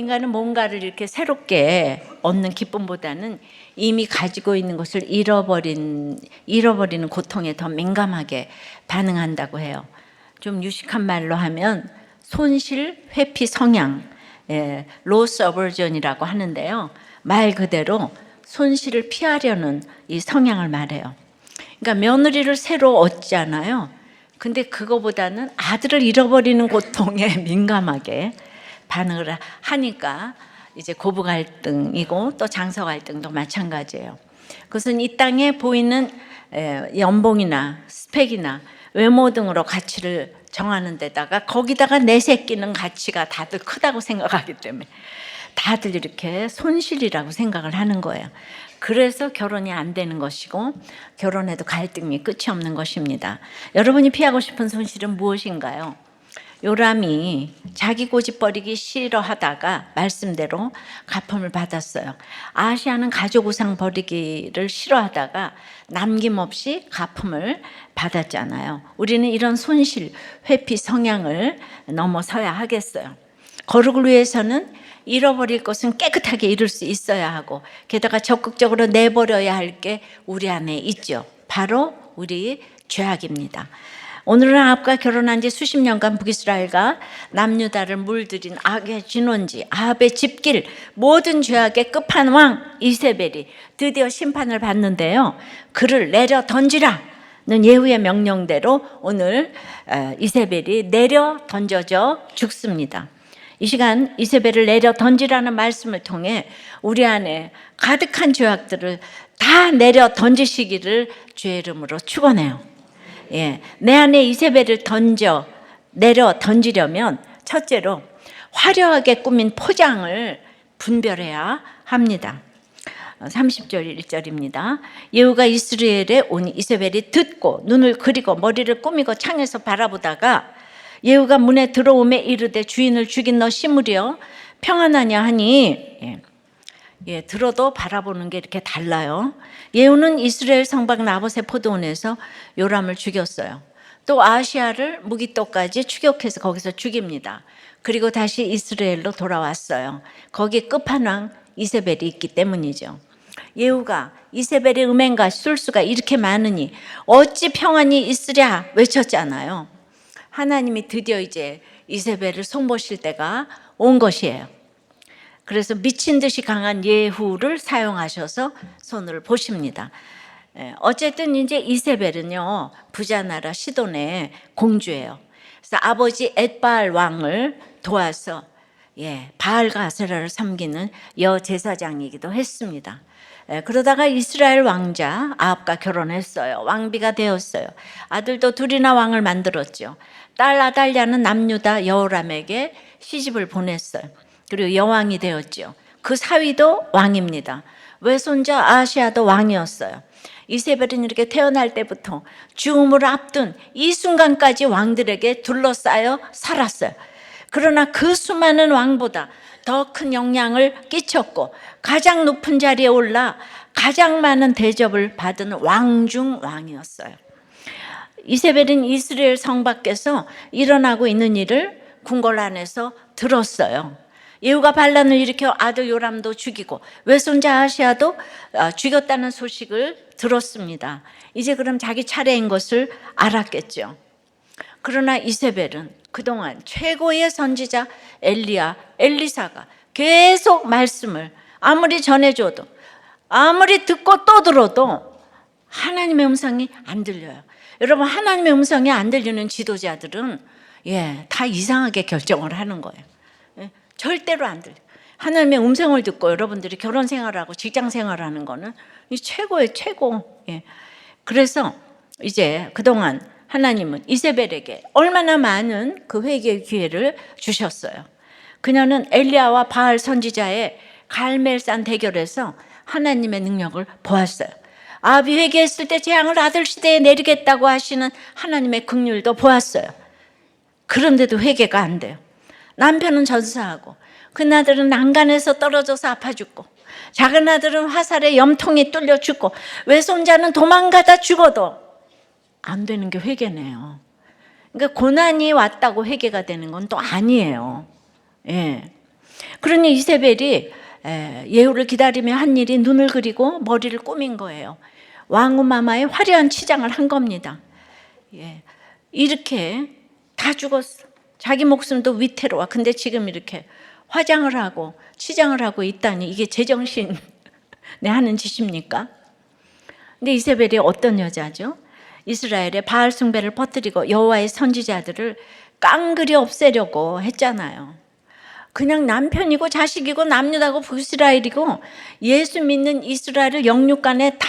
인간은 뭔가를 이렇게 새롭게 얻는 기쁨보다는 이미 가지고 있는 것을 잃어버리는 고통에 더 민감하게 반응한다고 해요. 좀 유식한 말로 하면 손실, 회피 성향, loss aversion이라고 하는데요. 말 그대로 손실을 피하려는 이 성향을 말해요. 그러니까 며느리를 새로 얻잖아요. 근데 그거보다는 아들을 잃어버리는 고통에 민감하게 반응을 하니까 이제 고부 갈등이고 또 장서 갈등도 마찬가지예요. 그것은 이 땅에 보이는 연봉이나 스펙이나 외모 등으로 가치를 정하는 데다가 거기다가 내세끼는 가치가 다들 크다고 생각하기 때문에 다들 이렇게 손실이라고 생각을 하는 거예요. 그래서 결혼이 안 되는 것이고 결혼해도 갈등이 끝이 없는 것입니다. 여러분이 피하고 싶은 손실은 무엇인가요? 요람이 자기 고집 버리기 싫어하다가 말씀대로 가품을 받았어요. 아시아는 가족 우상 버리기를 싫어하다가 남김없이 가품을 받았잖아요. 우리는 이런 손실, 회피 성향을 넘어서야 하겠어요. 거룩을 위해서는 잃어버릴 것은 깨끗하게 잃을 수 있어야 하고 게다가 적극적으로 내버려야 할 게 우리 안에 있죠. 바로 우리 죄악입니다. 오늘은 아합과 결혼한 지 수십 년간 북이스라엘과 남유다를 물들인 악의 진원지 아합의 집길 모든 죄악의 끝판왕 이세벨이 드디어 심판을 받는데요. 그를 내려 던지라 는 예후의 명령대로 오늘 이세벨이 내려 던져져 죽습니다. 이 시간 이세벨을 내려 던지라는 말씀을 통해 우리 안에 가득한 죄악들을 다 내려 던지시기를 주의 이름으로 축원해요. 내 안에 이세벨을 내려 던지려면 첫째로 화려하게 꾸민 포장을 분별해야 합니다. 30절 1절입니다. 예후가 이스라엘에 온 이세벨이 듣고 눈을 그리고 머리를 꾸미고 창에서 바라보다가 예후가 문에 들어오매 이르되 주인을 죽인 너 시므리여 평안하냐 하니 들어도 바라보는 게 이렇게 달라요. 예후는 이스라엘 성박 나봇의 포도원에서 요람을 죽였어요. 또 아시아를 무기토까지 추격해서 거기서 죽입니다. 그리고 다시 이스라엘로 돌아왔어요. 거기 끝판왕 이세벨이 있기 때문이죠. 예후가 이세벨의 음행과 술수가 이렇게 많으니 어찌 평안이 있으랴 외쳤잖아요. 하나님이 드디어 이제 이세벨을 손보실 때가 온 것이에요. 그래서 미친 듯이 강한 예후를 사용하셔서 손을 보십니다. 어쨌든 이제 이세벨은요 부자 나라 시돈의 공주예요. 그래서 아버지 엣바알 왕을 도와서 바알과 아세라를 섬기는 여제사장이기도 했습니다. 그러다가 이스라엘 왕자 아합과 결혼했어요. 왕비가 되었어요. 아들도 둘이나 왕을 만들었죠. 딸 아달랴는 남유다 여호람에게 시집을 보냈어요. 그리고 여왕이 되었죠. 그 사위도 왕입니다. 외손자 아시아도 왕이었어요. 이세벨은 이렇게 태어날 때부터 죽음을 앞둔 이 순간까지 왕들에게 둘러싸여 살았어요. 그러나 그 수많은 왕보다 더 큰 영향을 끼쳤고 가장 높은 자리에 올라 가장 많은 대접을 받은 왕 중 왕이었어요. 이세벨은 이스라엘 성 밖에서 일어나고 있는 일을 궁궐 안에서 들었어요. 예후가 반란을 일으켜 아들 요람도 죽이고 외손자 아시아도 죽였다는 소식을 들었습니다. 이제 그럼 자기 차례인 것을 알았겠죠. 그러나 이세벨은 그동안 최고의 선지자 엘리사가 계속 말씀을 아무리 전해줘도 아무리 듣고 또 들어도 하나님의 음성이 안 들려요. 여러분, 하나님의 음성이 안 들리는 지도자들은 다 이상하게 결정을 하는 거예요. 절대로 안 들려요. 하나님의 음성을 듣고 여러분들이 결혼 생활하고 직장 생활하는 거는 최고의 최고. 그래서 이제 그동안 하나님은 이세벨에게 얼마나 많은 그 회개의 기회를 주셨어요. 그녀는 엘리야와 바알 선지자의 갈멜산 대결에서 하나님의 능력을 보았어요. 아합이 회개했을 때 재앙을 아들 시대에 내리겠다고 하시는 하나님의 긍휼도 보았어요. 그런데도 회개가 안 돼요. 남편은 전사하고 큰 아들은 난간에서 떨어져서 아파 죽고 작은 아들은 화살에 염통이 뚫려 죽고 외손자는 도망가다 죽어도 안 되는 게 회개네요. 그러니까 고난이 왔다고 회개가 되는 건 또 아니에요. 그러니 이세벨이 예후를 기다리며 한 일이 눈을 그리고 머리를 꾸민 거예요. 왕후마마의 화려한 치장을 한 겁니다. 이렇게 다 죽었어. 자기 목숨도 위태로워. 근데 지금 이렇게 화장을 하고 치장을 하고 있다니 이게 제정신에 하는 짓입니까? 근데 이세벨이 어떤 여자죠? 이스라엘에 바알 숭배를 퍼뜨리고 여호와의 선지자들을 깡그리 없애려고 했잖아요. 그냥 남편이고 자식이고 남유다고 북이스라엘이고 예수 믿는 이스라엘을 영육간에 다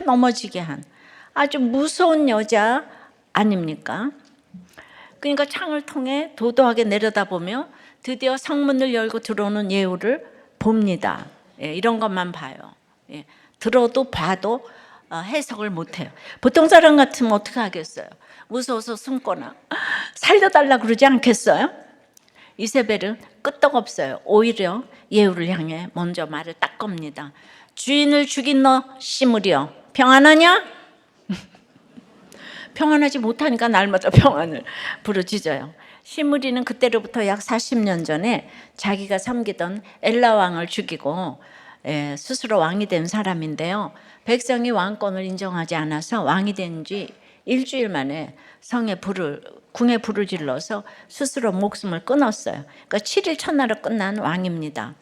넘어지게 한 아주 무서운 여자 아닙니까? 그러니까 창을 통해 도도하게 내려다보며 드디어 성문을 열고 들어오는 예후를 봅니다. 이런 것만 봐요. 들어도 봐도 해석을 못해요. 보통 사람 같으면 어떻게 하겠어요? 무서워서 숨거나 살려달라 그러지 않겠어요? 이세벨은 끄떡없어요. 오히려 예후를 향해 먼저 말을 딱 겁니다. 주인을 죽인 너 시므리여 평안하냐? 평안하지 못하니까 날마다 평안을 부르짖어요. 시므리는 그때로부터 약 40년 전에 자기가 섬기던 엘라 왕을 죽이고 스스로 왕이 된 사람인데요. 백성이 왕권을 인정하지 않아서 왕이 된 지 일주일 만에 궁에 불을 질러서 스스로 목숨을 끊었어요. 그러니까 7일 첫날로 끝난 왕입니다.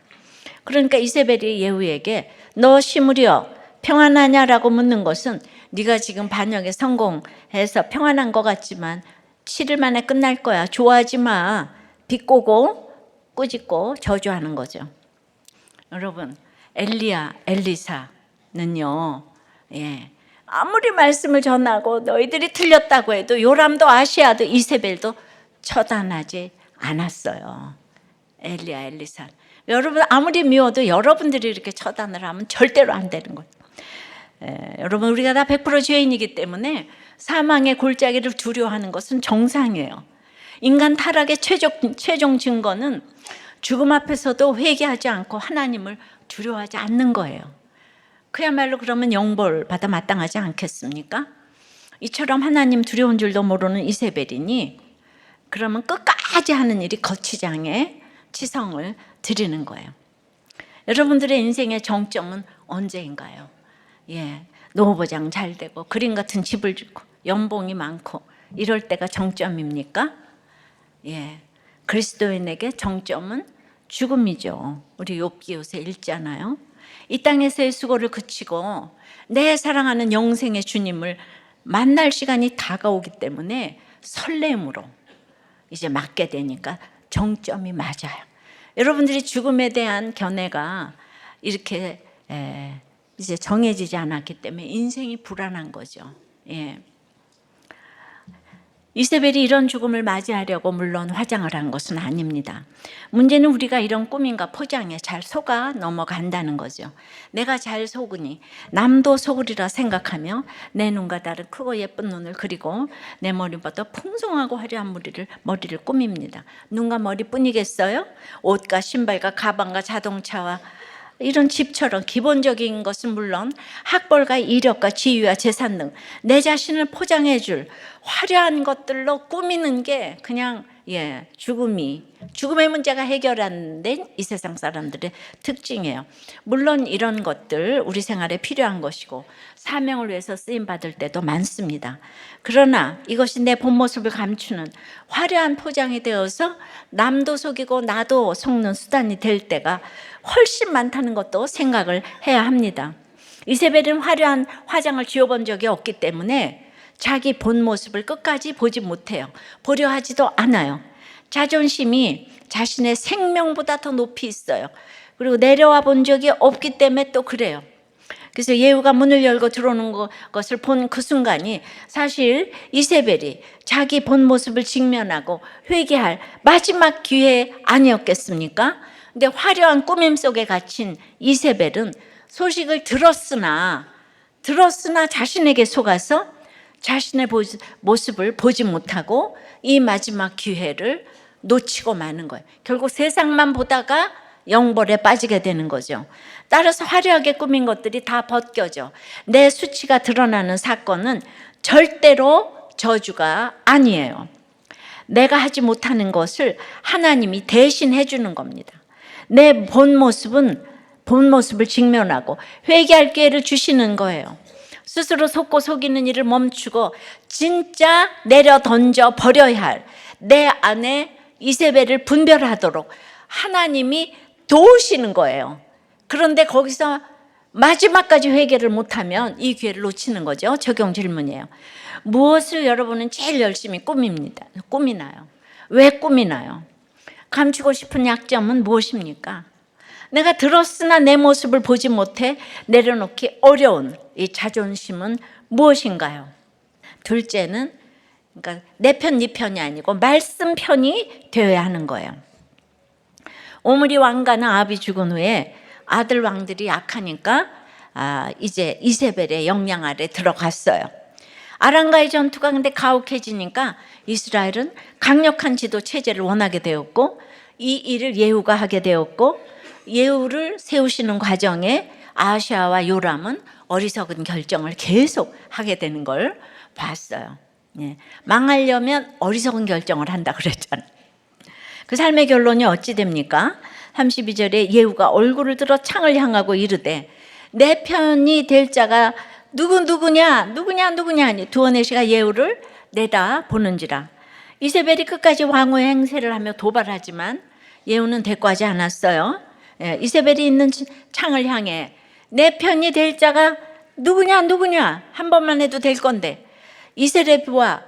그러니까 이세벨이 예후에게 너 시므리여 평안하냐라고 묻는 것은 네가 지금 반역에 성공해서 평안한 것 같지만 7일 만에 끝날 거야. 좋아하지 마. 비꼬고 꾸짖고 저주하는 거죠. 여러분 엘리사는요. 아무리 말씀을 전하고 너희들이 틀렸다고 해도 요람도 아시아도 이세벨도 처단하지 않았어요. 엘리사. 여러분 아무리 미워도 여러분들이 이렇게 처단을 하면 절대로 안 되는 거예요. 여러분 우리가 다 100% 죄인이기 때문에 사망의 골짜기를 두려워하는 것은 정상이에요. 인간 타락의 최종 증거는 죽음 앞에서도 회개하지 않고 하나님을 두려워하지 않는 거예요. 그야말로 그러면 영벌 받아 마땅하지 않겠습니까? 이처럼 하나님 두려운 줄도 모르는 이세벨이니 그러면 끝까지 하는 일이 거치장에 치성을 드리는 거예요. 여러분들의 인생의 정점은 언제인가요? 노후보장 잘 되고 그림 같은 집을 주고 연봉이 많고 이럴 때가 정점입니까? 그리스도인에게 정점은 죽음이죠. 우리 욥기 요새 읽잖아요. 이 땅에서의 수고를 그치고 내 사랑하는 영생의 주님을 만날 시간이 다가오기 때문에 설렘으로 이제 맞게 되니까 정점이 맞아요. 여러분들이 죽음에 대한 견해가 이렇게 이제 정해지지 않았기 때문에 인생이 불안한 거죠. 이세벨이 이런 죽음을 맞이하려고 물론 화장을 한 것은 아닙니다. 문제는 우리가 이런 꾸밈과 포장에 잘 속아 넘어간다는 거죠. 내가 잘 속으니 남도 속으리라 생각하며 내 눈과 다른 크고 예쁜 눈을 그리고 내 머리보다 풍성하고 화려한 머리를 꾸밉니다. 눈과 머리뿐이겠어요? 옷과 신발과 가방과 자동차와 이런 집처럼 기본적인 것은 물론 학벌과 이력과 지위와 재산 등 내 자신을 포장해 줄 화려한 것들로 꾸미는 게 그냥 죽음의 문제가 해결 안 된 이 세상 사람들의 특징이에요. 물론 이런 것들 우리 생활에 필요한 것이고 사명을 위해서 쓰임 받을 때도 많습니다. 그러나 이것이 내 본 모습을 감추는 화려한 포장이 되어서 남도 속이고 나도 속는 수단이 될 때가 훨씬 많다는 것도 생각을 해야 합니다. 이세벨은 화려한 화장을 지어본 적이 없기 때문에 자기 본 모습을 끝까지 보지 못해요. 보려 하지도 않아요. 자존심이 자신의 생명보다 더 높이 있어요. 그리고 내려와 본 적이 없기 때문에 또 그래요. 그래서 예후가 문을 열고 들어오는 것을 본 그 순간이 사실 이세벨이 자기 본 모습을 직면하고 회개할 마지막 기회 아니었겠습니까? 근데 화려한 꾸밈 속에 갇힌 이세벨은 소식을 들었으나 자신에게 속아서 자신의 모습을 보지 못하고 이 마지막 기회를 놓치고 마는 거예요. 결국 세상만 보다가 영벌에 빠지게 되는 거죠. 따라서 화려하게 꾸민 것들이 다 벗겨져 내 수치가 드러나는 사건은 절대로 저주가 아니에요. 내가 하지 못하는 것을 하나님이 대신 해주는 겁니다. 내 본 모습을 직면하고 회개할 기회를 주시는 거예요. 스스로 속고 속이는 일을 멈추고 진짜 내려 던져 버려야 할 내 안에 이세벨을 분별하도록 하나님이 도우시는 거예요. 그런데 거기서 마지막까지 회개를 못하면 이 기회를 놓치는 거죠. 적용 질문이에요. 무엇을 여러분은 제일 열심히 꾸미나요? 왜 꾸미나요? 감추고 싶은 약점은 무엇입니까? 내가 들었으나 내 모습을 보지 못해 내려놓기 어려운 이 자존심은 무엇인가요? 둘째는 그러니까 내 편, 네 편이 아니고 말씀 편이 되어야 하는 거예요. 오므리 왕가는 아합이 죽은 후에 아들 왕들이 약하니까 이제 이세벨의 영향 아래 들어갔어요. 아람과의 전투가 근데 가혹해지니까 이스라엘은 강력한 지도 체제를 원하게 되었고 이 일을 예후가 하게 되었고 예후를 세우시는 과정에 아하시아와 요람은 어리석은 결정을 계속 하게 되는 걸 봤어요. 예. 망하려면 어리석은 결정을 한다 그랬잖아요. 그 삶의 결론이 어찌 됩니까? 32절에 예후가 얼굴을 들어 창을 향하고 이르되 내 편이 될 자가 누구냐 하니 두어네시가 예후를 내다보는지라. 이세벨이 끝까지 왕후의 행세를 하며 도발하지만 예후는 대꾸하지 않았어요. 이세벨이 있는 창을 향해 내 편이 될 자가 누구냐 한 번만 해도 될 건데 이세벨의 부하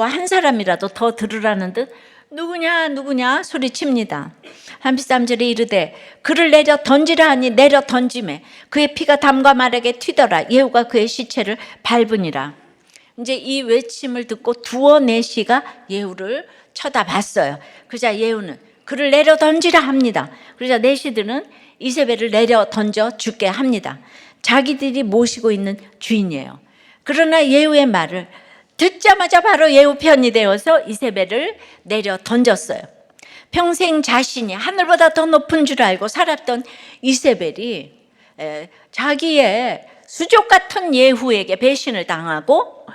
한 사람이라도 더 들으라는 듯 누구냐 소리칩니다. 33절에 이르되 그를 내려 던지라 하니 내려 던짐에 그의 피가 담과 말에게 튀더라. 예후가 그의 시체를 밟으니라. 이제 이 외침을 듣고 두어네시가 예후를 쳐다봤어요. 그러자 예후는 그를 내려 던지라 합니다. 그러자 내시들은 이세벨을 내려 던져 죽게 합니다. 자기들이 모시고 있는 주인이에요. 그러나 예후의 말을 듣자마자 바로 예후 편이 되어서 이세벨을 내려 던졌어요. 평생 자신이 하늘보다 더 높은 줄 알고 살았던 이세벨이 자기의 수족 같은 예후에게 배신을 당하고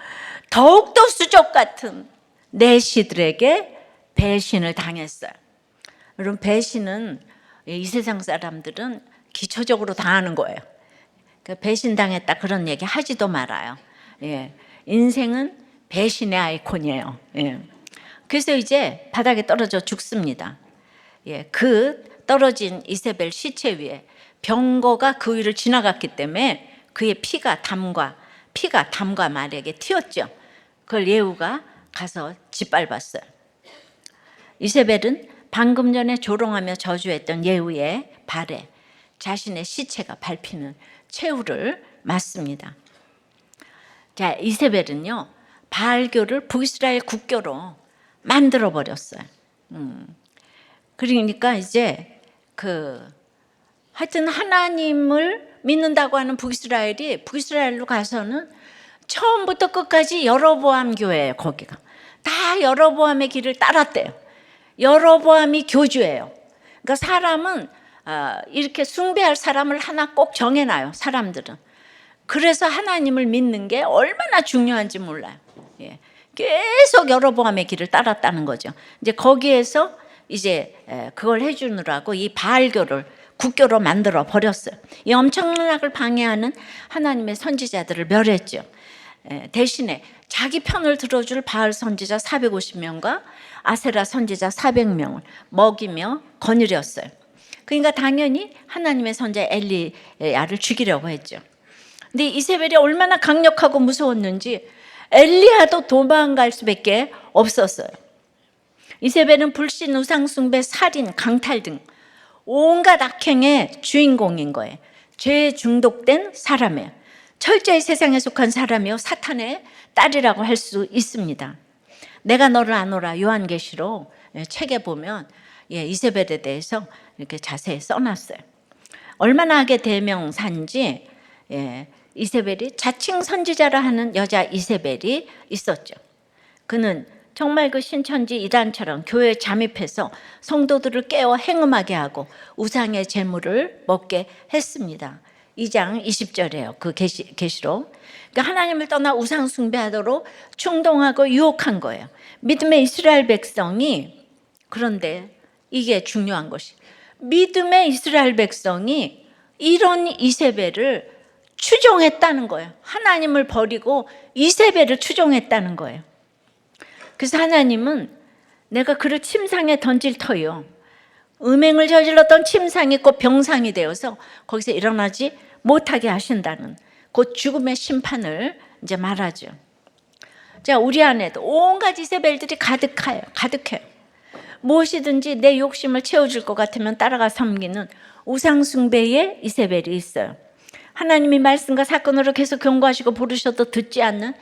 더욱더 수족 같은 내시들에게 배신을 당했어요. 여러분, 배신은 이 세상 사람들은 기초적으로 당하는 거예요. 배신당했다 그런 얘기 하지도 말아요. 예. 인생은 배신의 아이콘이에요. 예. 그래서 이제 바닥에 떨어져 죽습니다. 예. 그 떨어진 이세벨 시체 위에 병거가 그 위를 지나갔기 때문에 그의 피가 담과 말에게 튀었죠. 그걸 예후가 가서 짓밟았어요. 이세벨은 방금 전에 조롱하며 저주했던 예후의 발에 자신의 시체가 밟히는 최후를 맞습니다. 자, 이세벨은요 바알교를 북이스라엘 국교로 만들어 버렸어요. 그러니까 이제 하여튼 하나님을 믿는다고 하는 북이스라엘로 가서는 처음부터 끝까지 여로보암 교회예요. 거기가 다 여로보암의 길을 따랐대요. 여로보암이 교주예요. 그러니까 사람은 이렇게 숭배할 사람을 하나 꼭 정해놔요. 사람들은. 그래서 하나님을 믿는 게 얼마나 중요한지 몰라요. 예. 계속 여로보암의 길을 따랐다는 거죠. 이제 거기에서 이제 그걸 해주느라고 이 바알교를 국교로 만들어 버렸어요. 이 엄청난 악을 방해하는 하나님의 선지자들을 멸했죠. 대신에 자기 편을 들어줄 바알 선지자 450명과 아세라 선지자 400명을 먹이며 거느렸어요. 그러니까 당연히 하나님의 선지자 엘리야를 죽이려고 했죠. 근데 이세벨이 얼마나 강력하고 무서웠는지 엘리야도 도망갈 수밖에 없었어요. 이세벨은 불신, 우상숭배, 살인, 강탈 등 온갖 악행의 주인공인 거예요. 죄에 중독된 사람이에요. 철저히 세상에 속한 사람이요 사탄의 딸이라고 할 수 있습니다. 내가 너를 아노라 요한계시록 책에 보면 이세벨에 대해서 이렇게 자세히 써놨어요. 얼마나 악의 대명사인지 이세벨이 자칭 선지자라 하는 여자 이세벨이 있었죠. 그는 정말 그 신천지 이단처럼 교회에 잠입해서 성도들을 깨워 행음하게 하고 우상의 제물을 먹게 했습니다. 2장 20절이에요. 그 계시록. 그러니까 하나님을 떠나 우상 숭배하도록 충동하고 유혹한 거예요. 믿음의 이스라엘 백성이 그런데 이게 중요한 것이 믿음의 이스라엘 백성이 이런 이세벨을 추종했다는 거예요. 하나님을 버리고 이세벨을 추종했다는 거예요. 그래서 하나님은 내가 그를 침상에 던질 터요, 음행을 저질렀던 침상이 곧 병상이 되어서 거기서 일어나지 못하게 하신다는 곧 죽음의 심판을 이제 말하죠. 자, 우리 안에도 온갖 이세벨들이 가득해요. 무엇이든지 내 욕심을 채워줄 것 같으면 따라가 섬기는 우상숭배의 이세벨이 있어요. 하나님이 말씀과 사건으로 계속 경고하시고 부르셔도 듣지 않는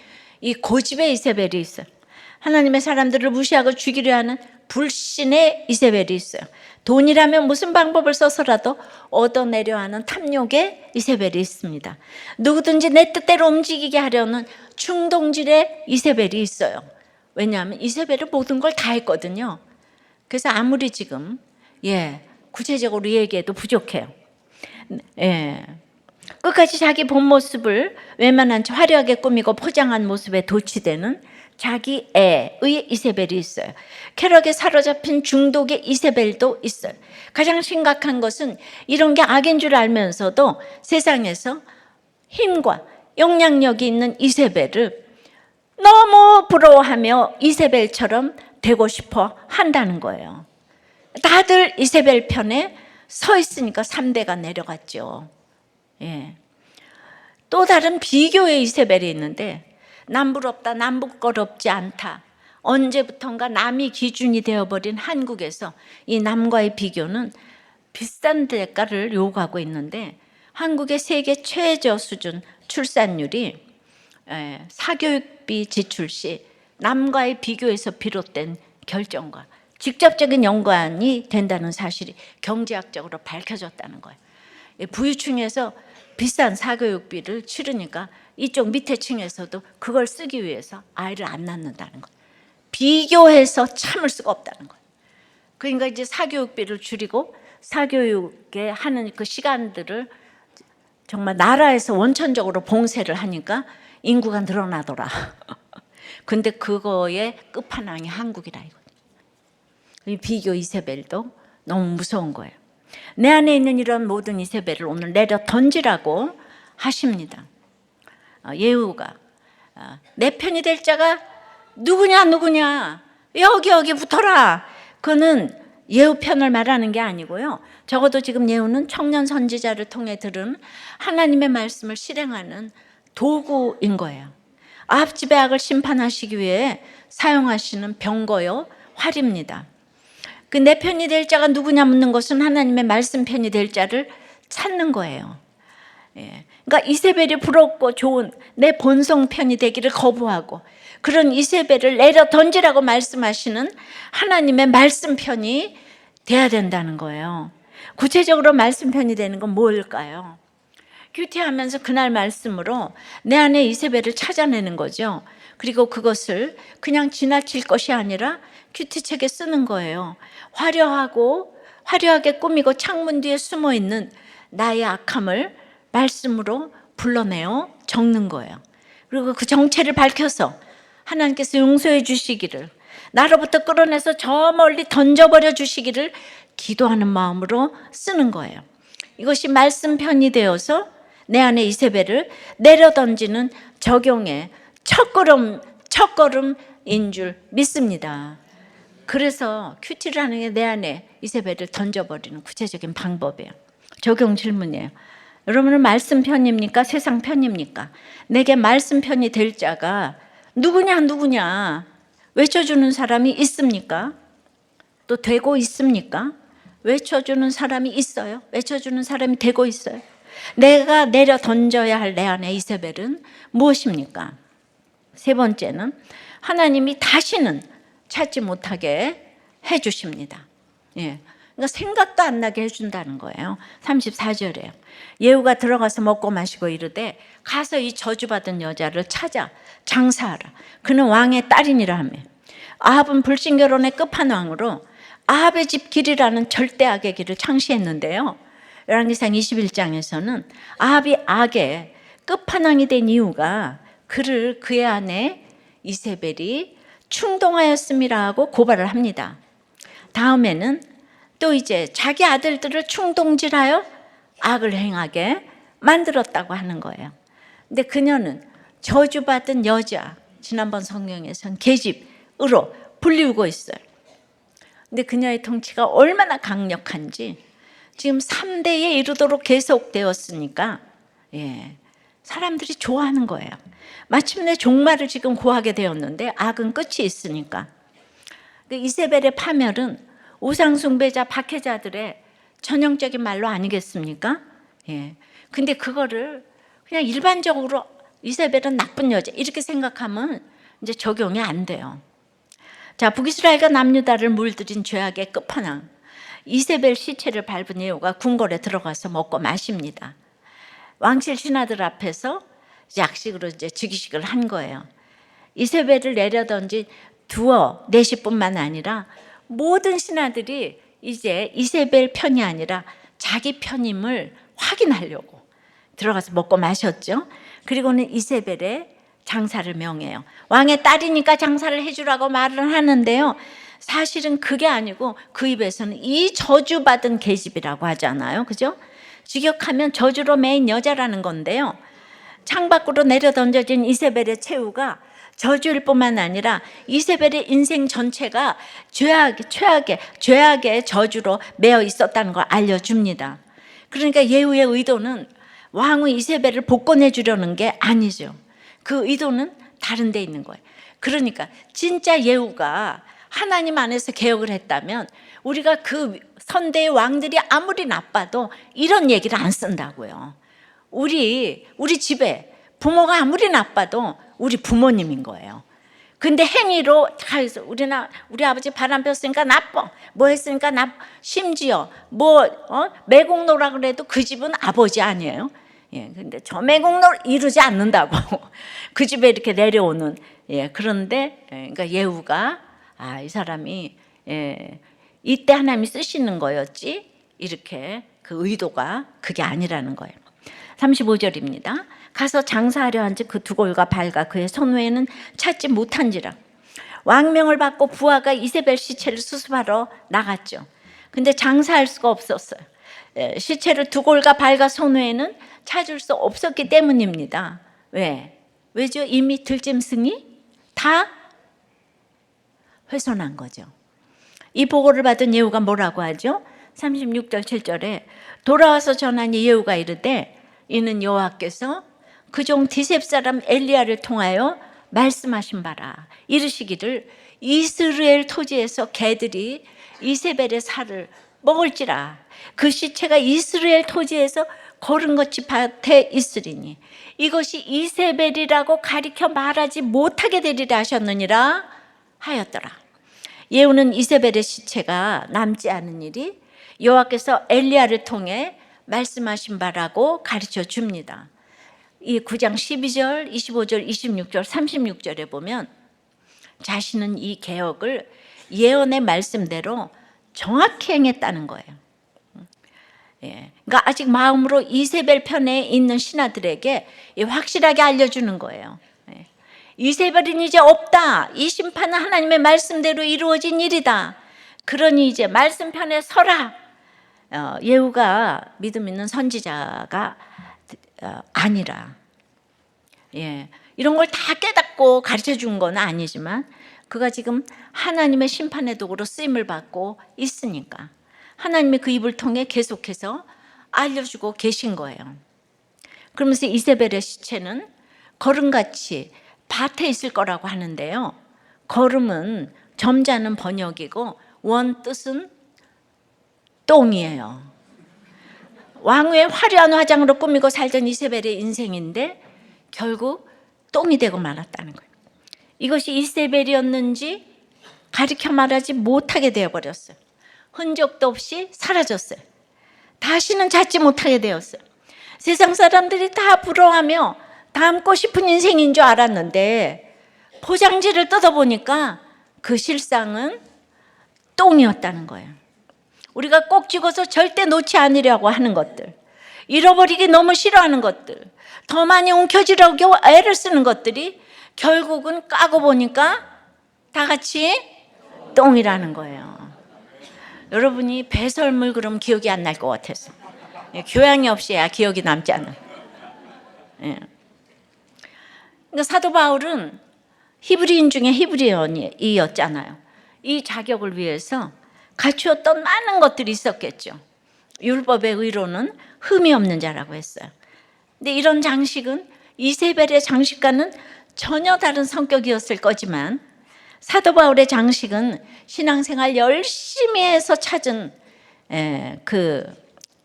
이 고집의 이세벨이 있어요. 하나님의 사람들을 무시하고 죽이려 하는 불신의 이세벨이 있어요. 돈이라면 무슨 방법을 써서라도 얻어내려 하는 탐욕의 이세벨이 있습니다. 누구든지 내 뜻대로 움직이게 하려는 충동질의 이세벨이 있어요. 왜냐하면 이세벨은 모든 걸 다 했거든요. 그래서 아무리 지금 구체적으로 얘기해도 부족해요. 끝까지 자기 본 모습을 외면한 채 화려하게 꾸미고 포장한 모습에 도취되는 자기 애의 이세벨이 있어요. 쾌락에 사로잡힌 중독의 이세벨도 있어요. 가장 심각한 것은 이런 게 악인 줄 알면서도 세상에서 힘과 영향력이 있는 이세벨을 너무 부러워하며 이세벨처럼 되고 싶어 한다는 거예요. 다들 이세벨 편에 서 있으니까 3대가 내려갔죠. 또 다른 비교의 이세벨이 있는데, 남부럽다, 남부거럽지 않다, 언제부턴가 남이 기준이 되어버린 한국에서 이 남과의 비교는 비싼 대가를 요구하고 있는데, 한국의 세계 최저 수준 출산율이 사교육비 지출 시 남과의 비교에서 비롯된 결정과 직접적인 연관이 된다는 사실이 경제학적으로 밝혀졌다는 거예요. 부유층에서 비싼 사교육비를 치르니까 이쪽 밑에 층에서도 그걸 쓰기 위해서 아이를 안 낳는다는 거예요. 비교해서 참을 수가 없다는 거예요. 그러니까 이제 사교육비를 줄이고 사교육에 하는 그 시간들을 정말 나라에서 원천적으로 봉쇄를 하니까 인구가 늘어나더라. 근데 그거의 끝판왕이 한국이라 이거예요. 이 비교 이세벨도 너무 무서운 거예요. 내 안에 있는 이런 모든 이세벨을 오늘 내려 던지라고 하십니다. 예후가 내 편이 될 자가 누구냐 여기 붙어라. 그는 예후 편을 말하는 게 아니고요, 적어도 지금 예후는 청년 선지자를 통해 들은 하나님의 말씀을 실행하는 도구인 거예요. 아합 집의 악을 심판하시기 위해 사용하시는 병거요 활입니다. 그 내 편이 될 자가 누구냐 묻는 것은 하나님의 말씀 편이 될 자를 찾는 거예요. 그러니까 이세벨이 부럽고 좋은 내 본성 편이 되기를 거부하고 그런 이세벨을 내려 던지라고 말씀하시는 하나님의 말씀 편이 돼야 된다는 거예요. 구체적으로 말씀 편이 되는 건 뭘까요? 큐티하면서 그날 말씀으로 내 안에 이세벨을 찾아내는 거죠. 그리고 그것을 그냥 지나칠 것이 아니라 큐티책에 쓰는 거예요. 화려하게 꾸미고 창문 뒤에 숨어있는 나의 악함을 말씀으로 불러내어 적는 거예요. 그리고 그 정체를 밝혀서 하나님께서 용서해 주시기를, 나로부터 끌어내서 저 멀리 던져버려 주시기를 기도하는 마음으로 쓰는 거예요. 이것이 말씀 편이 되어서 내 안에 이세벨을 내려 던지는 적용의 첫걸음인 줄 믿습니다. 그래서 큐티를 하는 게 내 안에 이세벨을 던져버리는 구체적인 방법이에요. 적용 질문이에요. 여러분은 말씀 편입니까? 세상 편입니까? 내게 말씀 편이 될 자가 누구냐 외쳐주는 사람이 있습니까? 또 되고 있습니까? 외쳐주는 사람이 있어요? 외쳐주는 사람이 되고 있어요? 내가 내려 던져야 할 내 안의 이세벨은 무엇입니까? 세 번째는 하나님이 다시는 찾지 못하게 해주십니다. 그러니까 생각도 안 나게 해준다는 거예요. 34절에요. 예후가 들어가서 먹고 마시고 이르되 가서 이 저주받은 여자를 찾아 장사하라. 그는 왕의 딸이니라 하며, 아합은 불신결혼의 끝판왕으로 아합의 집 길이라는 절대 악의 길을 창시했는데요, 열왕기상 21장에서는 아합이 악의 끝판왕이 된 이유가 그를 그의 아내 이세벨이 충동하였음이라 하고 고발을 합니다. 다음에는 또 이제 자기 아들들을 충동질하여 악을 행하게 만들었다고 하는 거예요. 근데 그녀는 저주받은 여자, 지난번 성경에선 계집으로 불리우고 있어요. 근데 그녀의 통치가 얼마나 강력한지 지금 3대에 이르도록 계속되었으니까 사람들이 좋아하는 거예요. 마침내 종말을 지금 고하게 되었는데 악은 끝이 있으니까. 이세벨의 파멸은 우상숭배자 박해자들의 전형적인 말로 아니겠습니까? 근데 그거를 그냥 일반적으로 이세벨은 나쁜 여자 이렇게 생각하면 이제 적용이 안 돼요. 자, 북이스라엘과 남유다를 물들인 죄악의 끝판왕 이세벨 시체를 밟은 예후가 궁궐에 들어가서 먹고 마십니다. 왕실 신하들 앞에서 약식으로 이제 즉위식을 한 거예요. 이세벨을 내려던진 두어 내시뿐만 아니라 모든 신하들이 이제 이세벨 편이 아니라 자기 편임을 확인하려고 들어가서 먹고 마셨죠. 그리고는 이세벨의 장사를 명해요. 왕의 딸이니까 장사를 해주라고 말을 하는데요. 사실은 그게 아니고 그 입에서는 이 저주받은 계집이라고 하잖아요. 그죠? 직역하면 저주로 매인 여자라는 건데요. 창밖으로 내려 던져진 이세벨의 최후가 저주일 뿐만 아니라 이세벨의 인생 전체가 죄악의 저주로 매여 있었다는 걸 알려줍니다. 그러니까 예후의 의도는 왕후 이세벨을 복권해 주려는 게 아니죠. 그 의도는 다른 데 있는 거예요. 그러니까 진짜 예후가 하나님 안에서 개혁을 했다면 우리가 그 선대의 왕들이 아무리 나빠도 이런 얘기를 안 쓴다고요. 우리 집에 부모가 아무리 나빠도 우리 부모님인 거예요. 근데 행위로 다 해서 우리 아버지 바람 폈으니까 나빠, 뭐 했으니까 나빠. 심지어 매국노라 그래도 그 집은 아버지 아니에요. 근데 저 매국노 이루지 않는다고 그 집에 이렇게 내려오는. 그런데 그러니까 예후가 이 사람이 이때 하나님이 쓰시는 거였지 이렇게 그 의도가 그게 아니라는 거예요. 35절입니다. 가서 장사하려 한즉 그 두골과 발과 그의 손후에는 찾지 못한지라. 왕명을 받고 부하가 이세벨 시체를 수습하러 나갔죠. 근데 장사할 수가 없었어요. 시체를 두골과 발과 손후에는 찾을 수 없었기 때문입니다. 왜죠? 이미 들짐승이 다 훼손한 거죠. 이 보고를 받은 예후가 뭐라고 하죠? 36절 7절에 돌아와서 전하니 예후가 이르되 이는 여호와께서 그 종 디셉 사람 엘리야를 통하여 말씀하신 바라. 이르시기를 이스라엘 토지에서 개들이 이세벨의 살을 먹을지라. 그 시체가 이스라엘 토지에서 거른것이 밭에 있으리니 이것이 이세벨이라고 가리켜 말하지 못하게 되리라 하셨느니라 하였더라. 예후는 이세벨의 시체가 남지 않은 일이 여호와께서 엘리야를 통해 말씀하신 바라고 가르쳐 줍니다. 이 9장 12절, 25절, 26절, 36절에 보면 자신은 이 개혁을 예언의 말씀대로 정확히 행했다는 거예요. 그러니까 아직 마음으로 이세벨 편에 있는 신하들에게 확실하게 알려주는 거예요. 이세벨은 이제 없다. 이 심판은 하나님의 말씀대로 이루어진 일이다. 그러니 이제 말씀 편에 서라. 예후가 믿음 있는 선지자가 아니라 이런 걸 다 깨닫고 가르쳐 준 건 아니지만 그가 지금 하나님의 심판의 도구로 쓰임을 받고 있으니까 하나님의 그 입을 통해 계속해서 알려주고 계신 거예요. 그러면서 이세벨의 시체는 거름같이 밭에 있을 거라고 하는데요. 거름은 점잖은 번역이고 원 뜻은 똥이에요. 왕후의 화려한 화장으로 꾸미고 살던 이세벨의 인생인데 결국 똥이 되고 말았다는 거예요. 이것이 이세벨이었는지 가리켜 말하지 못하게 되어버렸어요. 흔적도 없이 사라졌어요. 다시는 찾지 못하게 되었어요. 세상 사람들이 다 부러워하며 닮고 싶은 인생인 줄 알았는데 포장지를 뜯어보니까 그 실상은 똥이었다는 거예요. 우리가 꼭 집어서 절대 놓지 않으려고 하는 것들, 잃어버리기 너무 싫어하는 것들, 더 많이 움켜쥐려고 애를 쓰는 것들이 결국은 까고 보니까 다 같이 똥이라는 거예요. 여러분이 배설물 그럼 기억이 안 날 것 같아서. 교양이 없이야 기억이 남지 않아. 예. 그러니까 사도 바울은 히브리인 중에 히브리인이었잖아요. 이 자격을 위해서 갖추었던 많은 것들이 있었겠죠. 율법의 의로는 흠이 없는 자라고 했어요. 근데 이런 장식은 이세벨의 장식과는 전혀 다른 성격이었을 거지만 사도 바울의 장식은 신앙생활 열심히 해서 찾은 그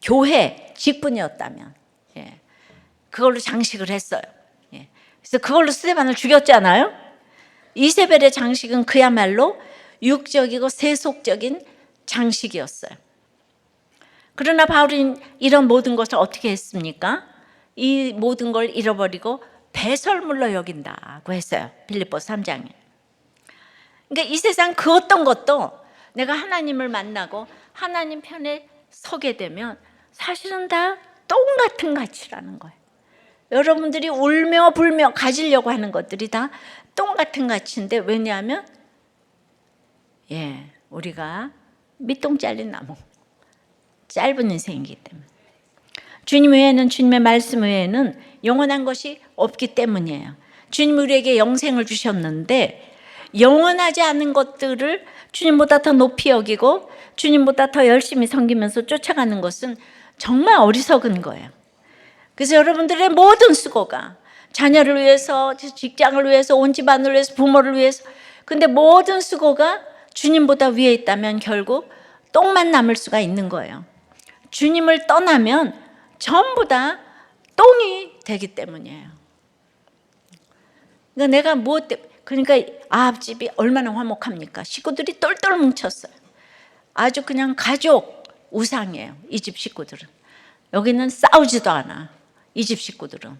교회 직분이었다면 그걸로 장식을 했어요. 그래서 그걸로 스데반을 죽였잖아요. 이세벨의 장식은 그야말로 육적이고 세속적인 장식이었어요. 그러나 바울은 이런 모든 것을 어떻게 했습니까? 이 모든 걸 잃어버리고 배설물로 여긴다고 했어요. 빌립보서 3장에. 그러니까 이 세상 그 어떤 것도 내가 하나님을 만나고 하나님 편에 서게 되면 사실은 다 똑같은 가치라는 거예요. 여러분들이 울며 불며 가지려고 하는 것들이 다 똑같은 가치인데, 왜냐하면 우리가 밑동 잘린 나무, 짧은 인생이기 때문에, 주님 외에는, 주님의 말씀 외에는 영원한 것이 없기 때문이에요. 주님 우리에게 영생을 주셨는데 영원하지 않은 것들을 주님보다 더 높이 여기고 주님보다 더 열심히 섬기면서 쫓아가는 것은 정말 어리석은 거예요. 그래서 여러분들의 모든 수고가 자녀를 위해서, 직장을 위해서, 온 집안을 위해서, 부모를 위해서, 근데 모든 수고가 주님보다 위에 있다면 결국 똥만 남을 수가 있는 거예요. 주님을 떠나면 전부 다 똥이 되기 때문이에요. 그러니까 그러니까 아합 집이 얼마나 화목합니까? 식구들이 똘똘 뭉쳤어요. 아주 그냥 가족 우상이에요. 이 집 식구들은. 여기는 싸우지도 않아. 이 집 식구들은.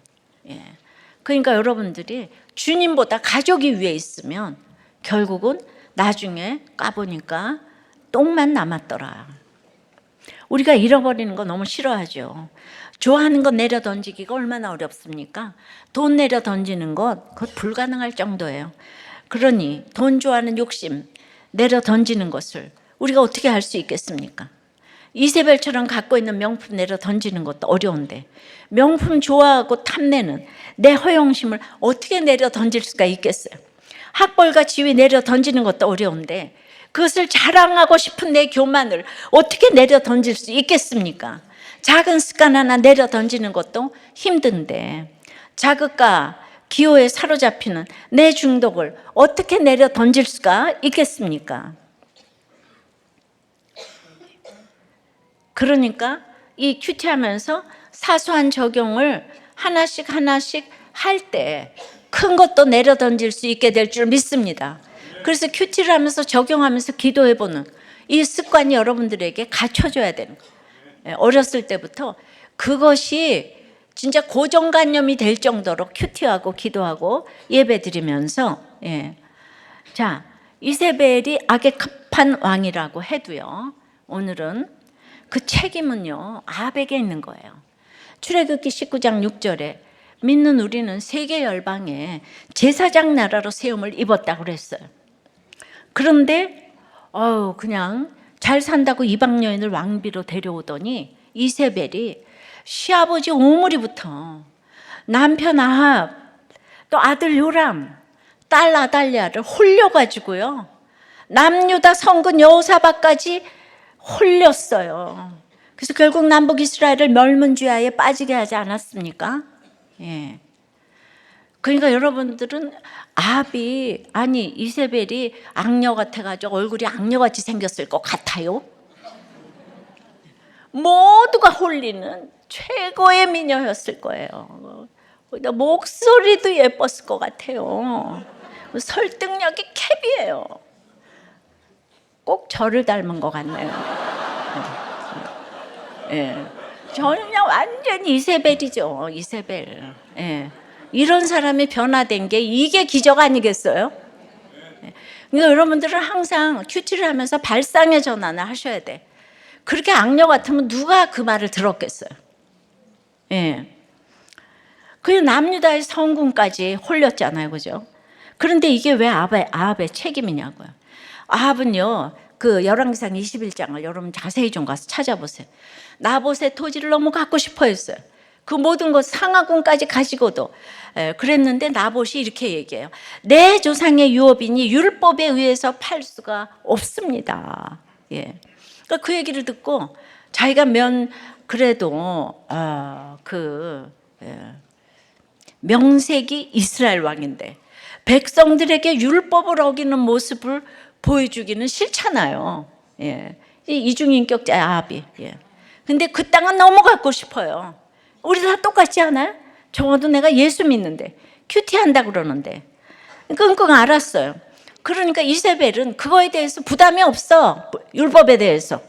그러니까 여러분들이 주님보다 가족이 위에 있으면 결국은 나중에 까보니까 똥만 남았더라. 우리가 잃어버리는 거 너무 싫어하죠. 좋아하는 거 내려 던지기가 얼마나 어렵습니까? 돈 내려 던지는 것, 그것 불가능할 정도예요. 그러니 돈 좋아하는 욕심 내려 던지는 것을 우리가 어떻게 할 수 있겠습니까? 이세벨처럼 갖고 있는 명품 내려 던지는 것도 어려운데, 명품 좋아하고 탐내는 내 허영심을 어떻게 내려 던질 수가 있겠어요? 학벌과 지위 내려 던지는 것도 어려운데 그것을 자랑하고 싶은 내 교만을 어떻게 내려 던질 수 있겠습니까? 작은 습관 하나 내려 던지는 것도 힘든데 자극과 기호에 사로잡히는 내 중독을 어떻게 내려 던질 수가 있겠습니까? 그러니까 이 큐티하면서 사소한 적용을 하나씩 할 때 큰 것도 내려 던질 수 있게 될 줄 믿습니다. 그래서 큐티를 하면서 적용하면서 기도해보는 이 습관이 여러분들에게 갖춰져야 되는 거예요. 어렸을 때부터 그것이 진짜 고정관념이 될 정도로 큐티하고 기도하고 예배드리면서 자, 이세벨이 악에 급한 왕이라고 해도요, 오늘은 그 책임은요 아합에게 있는 거예요. 출애굽기 19장 6절에 믿는 우리는 세계 열방에 제사장 나라로 세움을 입었다고 그랬어요. 그런데 그냥 잘 산다고 이방 여인을 왕비로 데려오더니 이세벨이 시아버지 오므리부터 남편 아합, 또 아들 요람, 딸 아달랴를 홀려가지고요 남유다 성군 여호사밧까지 홀렸어요. 그래서 결국 남북 이스라엘을 멸문지하에 빠지게 하지 않았습니까? 그러니까 여러분들은 이세벨이 악녀 같아가지고 얼굴이 악녀같이 생겼을 것 같아요? 모두가 홀리는 최고의 미녀였을 거예요. 목소리도 예뻤을 것 같아요. 설득력이 캡이에요. 꼭 저를 닮은 것 같네요. 저는 그냥 완전히 이세벨이죠. 이세벨. 이런 사람이 변화된 게 이게 기적 아니겠어요? 그러니까 여러분들은 항상 큐티를 하면서 발상의 전환을 하셔야 돼. 그렇게 악녀 같으면 누가 그 말을 들었겠어요? 그 남유다의 성군까지 홀렸잖아요, 그죠? 그런데 이게 왜 아합의 책임이냐고요. 아합은요 그 열왕기상 21장을 여러분 자세히 좀 가서 찾아보세요. 나봇의 토지를 너무 갖고 싶어 했어요. 그 모든 것 상하군까지 가지고도 그랬는데 나봇이 이렇게 얘기해요. 내 조상의 유업이니 율법에 의해서 팔 수가 없습니다. 예. 그러니까 그 얘기를 듣고 자기가 그래도 명색이 이스라엘 왕인데 백성들에게 율법을 어기는 모습을 보여주기는 싫잖아요. 예. 이중인격자 아합이. 예. 근데 그 땅은 너무 갖고 싶어요. 우리 다 똑같지 않아요? 적어도 내가 예수 믿는데 큐티한다 그러는데 끙끙 앓았어요. 그러니까 이세벨은 그거에 대해서 부담이 없어. 율법에 대해서.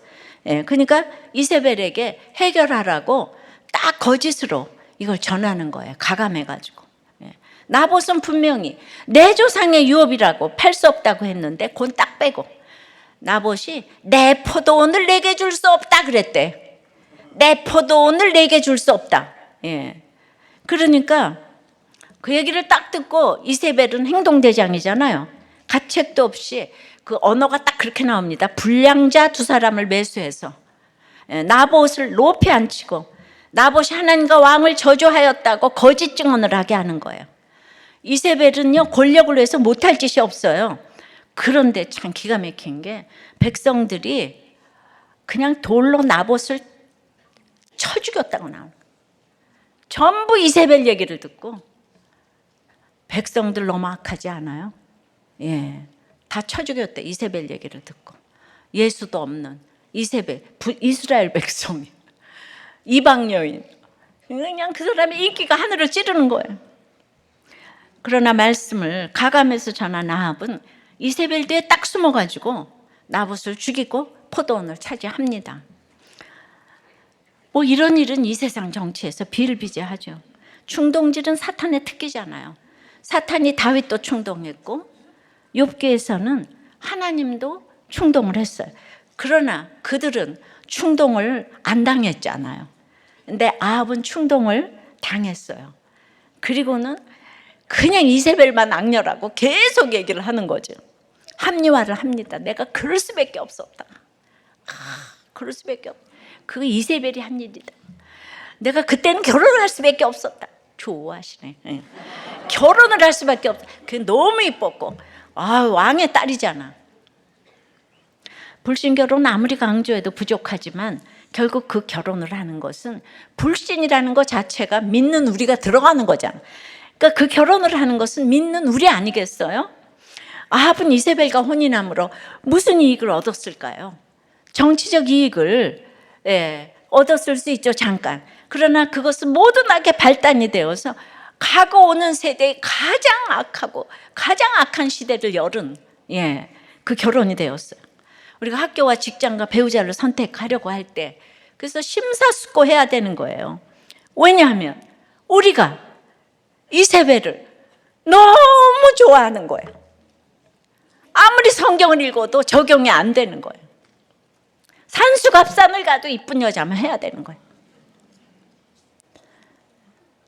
예. 그러니까 이세벨에게 해결하라고 딱 거짓으로 이걸 전하는 거예요. 가감해가지고. 나봇은 분명히 내 조상의 유업이라고 팔 수 없다고 했는데 그건 딱 빼고 나봇이 내 포도원을 내게 줄 수 없다 그랬대. 내 포도원을 내게 줄 수 없다. 예. 그러니까 그 얘기를 딱 듣고 이세벨은 행동대장이잖아요. 가책도 없이 그 언어가 딱 그렇게 나옵니다. 불량자 두 사람을 매수해서 나봇을 높이 앉히고 나봇이 하나님과 왕을 저주하였다고 거짓 증언을 하게 하는 거예요. 이세벨은요 권력을 위해서 못할 짓이 없어요. 그런데 참 기가 막힌 게 백성들이 그냥 돌로 나봇을 쳐 죽였다고 나오는 거예요. 전부 이세벨 얘기를 듣고 백성들 너무 악하지 않아요? 예, 다 쳐 죽였대. 이세벨 얘기를 듣고 예수도 없는 이세벨 이스라엘 백성이 이방 여인 그냥 그 사람의 인기가 하늘을 찌르는 거예요. 그러나 말씀을 가감해서 전한 아합은 이세벨 뒤에 딱 숨어가지고 나봇을 죽이고 포도원을 차지합니다. 뭐 이런 일은 이 세상 정치에서 비일비재하죠. 충동질은 사탄의 특기잖아요. 사탄이 다윗도 충동했고 욥기에서는 하나님도 충동을 했어요. 그러나 그들은 충동을 안 당했잖아요. 근데 아합은 충동을 당했어요. 그리고는 그냥 이세벨만 악렬하고 계속 얘기를 하는 거죠. 합리화를 합니다. 내가 그럴 수밖에 없었다. 그럴 수밖에 없다. 그거 이세벨이 한 일이다. 내가 그때는 결혼을 할 수밖에 없었다. 좋아하시네. 네. 결혼을 할 수밖에 없다. 그게 너무 이뻤고 왕의 딸이잖아. 불신 결혼은 아무리 강조해도 부족하지만 결국 그 결혼을 하는 것은 불신이라는 것 자체가 믿는 우리가 들어가는 거잖아. 그러니까 그 결혼을 하는 것은 믿는 우리 아니겠어요? 아합은 이세벨과 혼인함으로 무슨 이익을 얻었을까요? 정치적 이익을 얻었을 수 있죠, 잠깐. 그러나 그것은 모든하게 발단이 되어서 가고 오는 세대의 가장 악하고 가장 악한 시대를 열은 그 결혼이 되었어요. 우리가 학교와 직장과 배우자를 선택하려고 할 때 그래서 심사숙고해야 되는 거예요. 왜냐하면 우리가 이세벨을 너무 좋아하는 거예요. 아무리 성경을 읽어도 적용이 안 되는 거예요. 산수갑산을 가도 이쁜 여자만 해야 되는 거예요.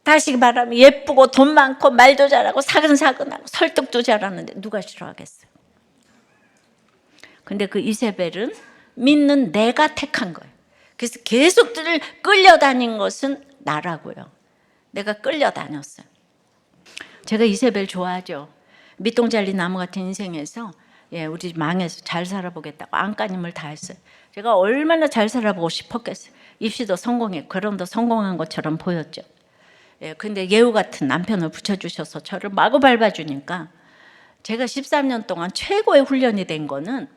다시 말하면 예쁘고 돈 많고 말도 잘하고 사근사근하고 설득도 잘하는데 누가 싫어하겠어요? 근데 그 이세벨은 믿는 내가 택한 거예요. 그래서 계속 끌려다닌 것은 나라고요. 내가 끌려다녔어요. 제가 이세벨 좋아하죠. 밑동 잘린 나무 같은 인생에서 우리 망해서 잘 살아보겠다고 안간힘을 다했어요. 제가 얼마나 잘 살아보고 싶었겠어요. 입시도 성공했고 결혼도 성공한 것처럼 보였죠. 근데 예우 같은 남편을 붙여주셔서 저를 마구 밟아주니까 제가 13년 동안 최고의 훈련이 된 거는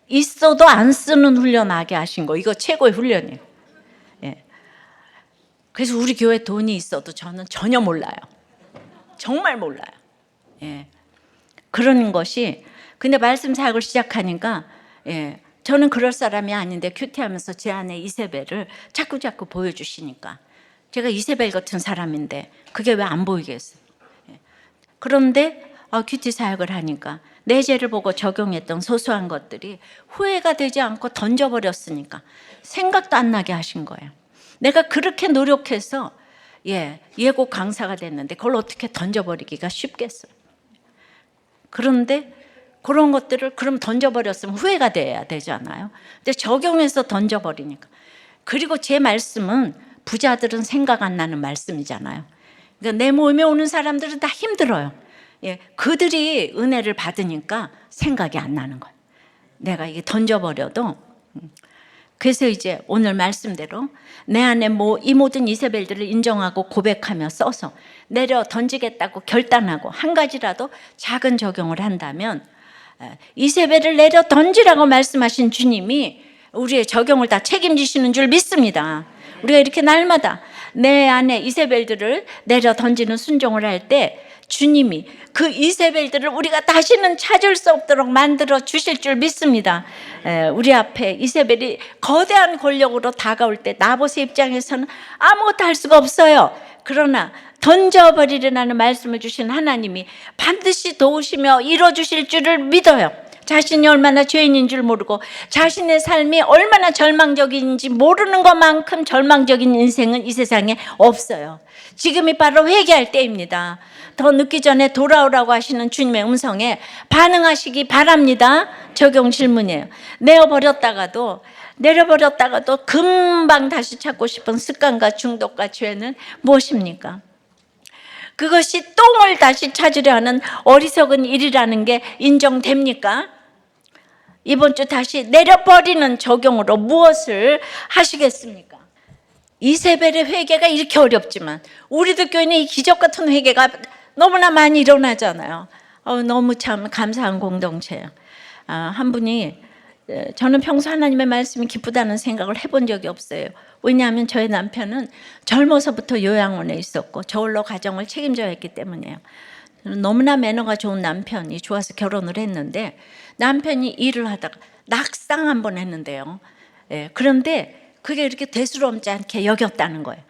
있어도 안 쓰는 훈련하게 하신 거. 이거 최고의 훈련이에요. 그래서 우리 교회 돈이 있어도 저는 전혀 몰라요. 정말 몰라요. 그런 것이 근데 말씀 사역을 시작하니까 저는 그럴 사람이 아닌데 큐티하면서 제 안에 이세벨을 자꾸 보여주시니까 제가 이세벨 같은 사람인데 그게 왜 안 보이겠어요? 그런데 큐티 사역을 하니까 내 죄를 보고 적용했던 소소한 것들이 후회가 되지 않고 던져버렸으니까 생각도 안 나게 하신 거예요. 내가 그렇게 노력해서 예고 강사가 됐는데 그걸 어떻게 던져버리기가 쉽겠어요. 그런데 그런 것들을 그럼 던져버렸으면 후회가 돼야 되잖아요. 근데 적용해서 던져버리니까. 그리고 제 말씀은 부자들은 생각 안 나는 말씀이잖아요. 그러니까 내 몸에 오는 사람들은 다 힘들어요. 예, 그들이 은혜를 받으니까 생각이 안 나는 거예요. 내가 이게 던져버려도. 그래서 이제 오늘 말씀대로 내 안에 이 모든 이세벨들을 인정하고 고백하며 써서 내려 던지겠다고 결단하고 한 가지라도 작은 적용을 한다면, 이세벨을 내려 던지라고 말씀하신 주님이 우리의 적용을 다 책임지시는 줄 믿습니다. 우리가 이렇게 날마다 내 안에 이세벨들을 내려 던지는 순종을 할 때 주님이 그 이세벨들을 우리가 다시는 찾을 수 없도록 만들어 주실 줄 믿습니다. 우리 앞에 이세벨이 거대한 권력으로 다가올 때 나봇의 입장에서는 아무것도 할 수가 없어요. 그러나 던져버리라는 말씀을 주신 하나님이 반드시 도우시며 이뤄주실 줄을 믿어요. 자신이 얼마나 죄인인 줄 모르고 자신의 삶이 얼마나 절망적인지 모르는 것만큼 절망적인 인생은 이 세상에 없어요. 지금이 바로 회개할 때입니다. 더 늦기 전에 돌아오라고 하시는 주님의 음성에 반응하시기 바랍니다. 적용 질문이에요. 내려버렸다가도 금방 다시 찾고 싶은 습관과 중독과 죄는 무엇입니까? 그것이 똥을 다시 찾으려 하는 어리석은 일이라는 게 인정됩니까? 이번 주 다시 내려버리는 적용으로 무엇을 하시겠습니까? 이세벨의 회개가 이렇게 어렵지만 우리들 교회는 이 기적 같은 회개가 너무나 많이 일어나잖아요. 너무 참 감사한 공동체예요. 한 분이 저는 평소 하나님의 말씀이 기쁘다는 생각을 해본 적이 없어요. 왜냐하면 저희 남편은 젊어서부터 요양원에 있었고 저홀로 가정을 책임져야 했기 때문이에요. 너무나 매너가 좋은 남편이 좋아서 결혼을 했는데 남편이 일을 하다가 낙상 한 번 했는데요. 그런데 그게 이렇게 대수롭지 않게 여겼다는 거예요.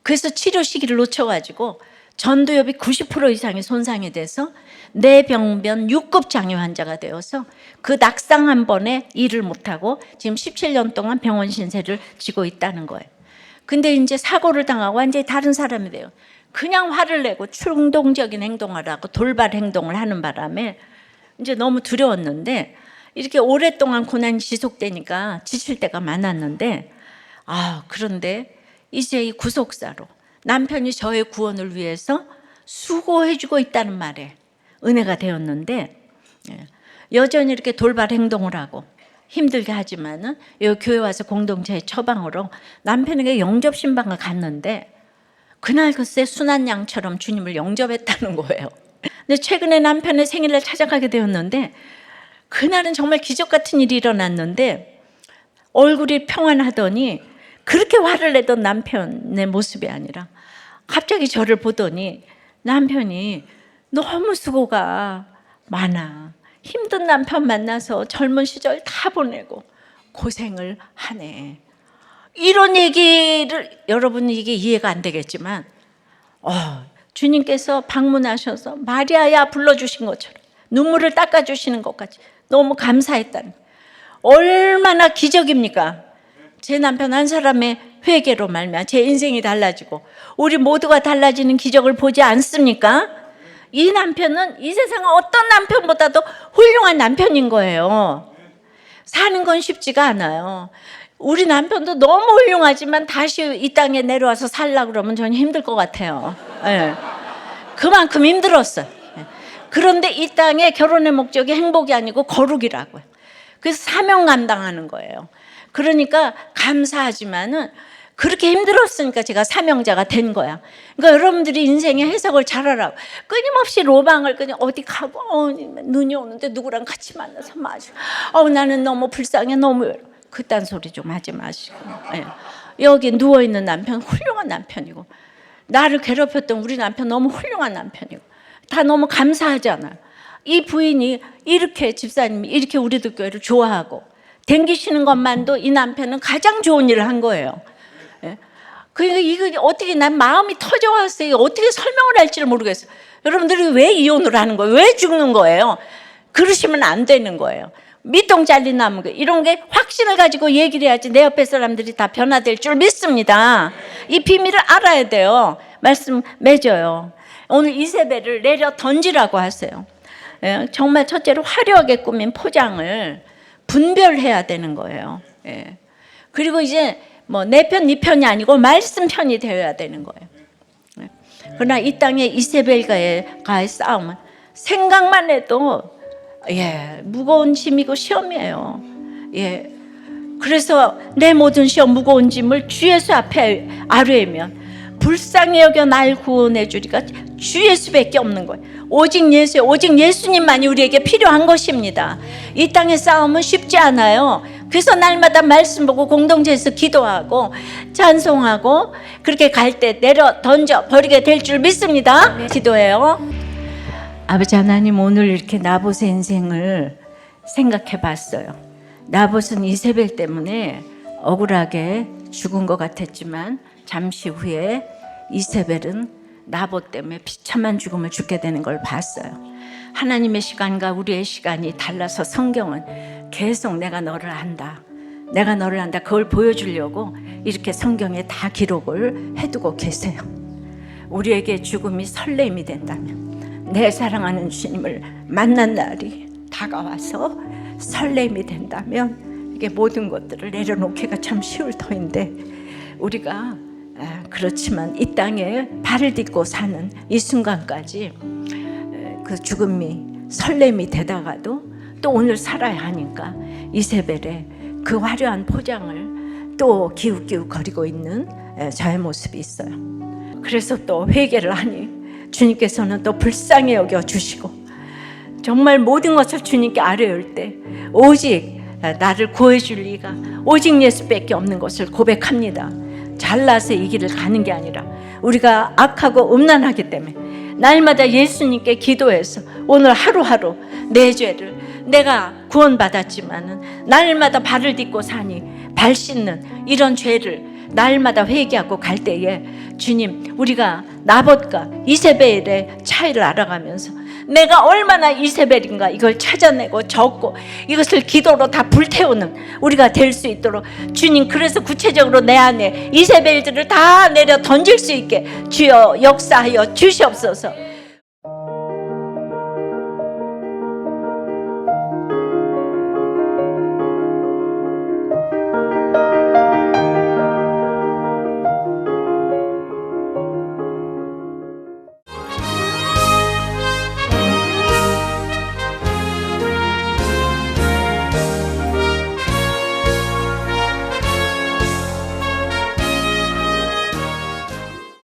그래서 치료 시기를 놓쳐가지고 전두엽이 90% 이상이 손상이 돼서 뇌병변 6급 장애 환자가 되어서 그 낙상 한 번에 일을 못하고 지금 17년 동안 병원 신세를 지고 있다는 거예요. 근데 이제 사고를 당하고 완전히 다른 사람이 돼요. 그냥 화를 내고 충동적인 행동을 하고 돌발 행동을 하는 바람에 이제 너무 두려웠는데 이렇게 오랫동안 고난이 지속되니까 지칠 때가 많았는데 그런데 이제 이 구속사로 남편이 저의 구원을 위해서 수고해주고 있다는 말에 은혜가 되었는데 여전히 이렇게 돌발 행동을 하고 힘들게 하지만은 여기 교회 와서 공동체의 처방으로 남편에게 영접 신방을 갔는데 그날 글쎄 순한 양처럼 주님을 영접했다는 거예요. 근데 최근에 남편의 생일을 찾아가게 되었는데 그날은 정말 기적 같은 일이 일어났는데 얼굴이 평안하더니 그렇게 화를 내던 남편의 모습이 아니라 갑자기 저를 보더니 남편이 너무 수고가 많아. 힘든 남편 만나서 젊은 시절 다 보내고 고생을 하네. 이런 얘기를 여러분이 이게 이해가 안 되겠지만 주님께서 방문하셔서 마리아야 불러주신 것처럼 눈물을 닦아주시는 것까지 너무 감사했다는 얼마나 기적입니까? 제 남편 한 사람의 회개로 말미암아 제 인생이 달라지고 우리 모두가 달라지는 기적을 보지 않습니까? 이 남편은 이 세상 어떤 남편보다도 훌륭한 남편인 거예요. 사는 건 쉽지가 않아요. 우리 남편도 너무 훌륭하지만 다시 이 땅에 내려와서 살려고 그러면 저는 힘들 것 같아요. 그만큼 힘들었어요. 그런데 이 땅에 결혼의 목적이 행복이 아니고 거룩이라고요. 그래서 사명 감당하는 거예요. 그러니까 감사하지만은 그렇게 힘들었으니까 제가 사명자가 된 거야. 그러니까 여러분들이 인생의 해석을 잘하라고. 끊임없이 로망을 그냥 어디 가고 눈이 오는데 누구랑 같이 만나서 마시고 나는 너무 불쌍해 너무 외로워. 그딴 소리 좀 하지 마시고 여기 누워있는 남편 훌륭한 남편이고 나를 괴롭혔던 우리 남편 너무 훌륭한 남편이고 다 너무 감사하잖아요. 이 부인이 이렇게 집사님이 이렇게 우리들 교회를 좋아하고 댕기시는 것만도 이 남편은 가장 좋은 일을 한 거예요. 그러니까 이거 어떻게 난 마음이 터져왔어요. 어떻게 설명을 할지를 모르겠어요. 여러분들이 왜 이혼을 하는 거예요? 왜 죽는 거예요? 그러시면 안 되는 거예요. 밑동 잘린 나무 이런 게 확신을 가지고 얘기를 해야지 내 옆에 사람들이 다 변화될 줄 믿습니다. 이 비밀을 알아야 돼요. 말씀 맺어요. 오늘 이세벨을 내려 던지라고 하세요. 예, 정말 첫째로 화려하게 꾸민 포장을 분별해야 되는 거예요. 예. 그리고 이제 뭐 내 편, 네 편이 아니고 말씀 편이 되어야 되는 거예요. 예. 그러나 이 땅에 이세벨과의 싸움은 생각만 해도 무거운 짐이고 시험이에요. 예. 그래서 내 모든 시험 무거운 짐을 주 예수 앞에 아뢰면 불쌍히 여겨 날 구원해 주리가 주 예수밖에 없는 거예요. 오직 예수님만이 우리에게 필요한 것입니다. 이 땅의 싸움은 쉽지 않아요. 그래서 날마다 말씀 보고 공동체에서 기도하고 찬송하고 그렇게 갈 때 내려 던져 버리게 될 줄 믿습니다. 기도해요. 아버지 하나님, 오늘 이렇게 나봇의 인생을 생각해 봤어요. 나봇은 이세벨 때문에 억울하게 죽은 것 같았지만 잠시 후에 이세벨은 나봇 때문에 비참한 죽음을 죽게 되는 걸 봤어요. 하나님의 시간과 우리의 시간이 달라서 성경은 계속 내가 너를 안다, 내가 너를 안다, 그걸 보여주려고 이렇게 성경에 다 기록을 해두고 계세요. 우리에게 죽음이 설렘이 된다면, 내 사랑하는 주님을 만난 날이 다가와서 설렘이 된다면 이게 모든 것들을 내려놓기가 참 쉬울 터인데, 우리가 그렇지만 이 땅에 발을 딛고 사는 이 순간까지 그 죽음이 설렘이 되다가도 또 오늘 살아야 하니까 이세벨의 그 화려한 포장을 또 기웃기웃거리고 있는 저의 모습이 있어요. 그래서 또 회개를 하니 주님께서는 또 불쌍히 여겨 주시고, 정말 모든 것을 주님께 아뢰올 때 오직 나를 구해줄 리가 오직 예수밖에 없는 것을 고백합니다. 잘나서 이 길을 가는 게 아니라 우리가 악하고 음란하기 때문에 날마다 예수님께 기도해서 오늘 하루하루 내 죄를, 내가 구원받았지만은 날마다 발을 딛고 사니 발 씻는 이런 죄를 날마다 회개하고 갈 때에 주님, 우리가 나봇과 이세벨의 차이를 알아가면서 내가 얼마나 이세벨인가 이걸 찾아내고 적고 이것을 기도로 다 불태우는 우리가 될 수 있도록 주님, 그래서 구체적으로 내 안에 이세벨들을 다 내려 던질 수 있게 주여 역사하여 주시옵소서.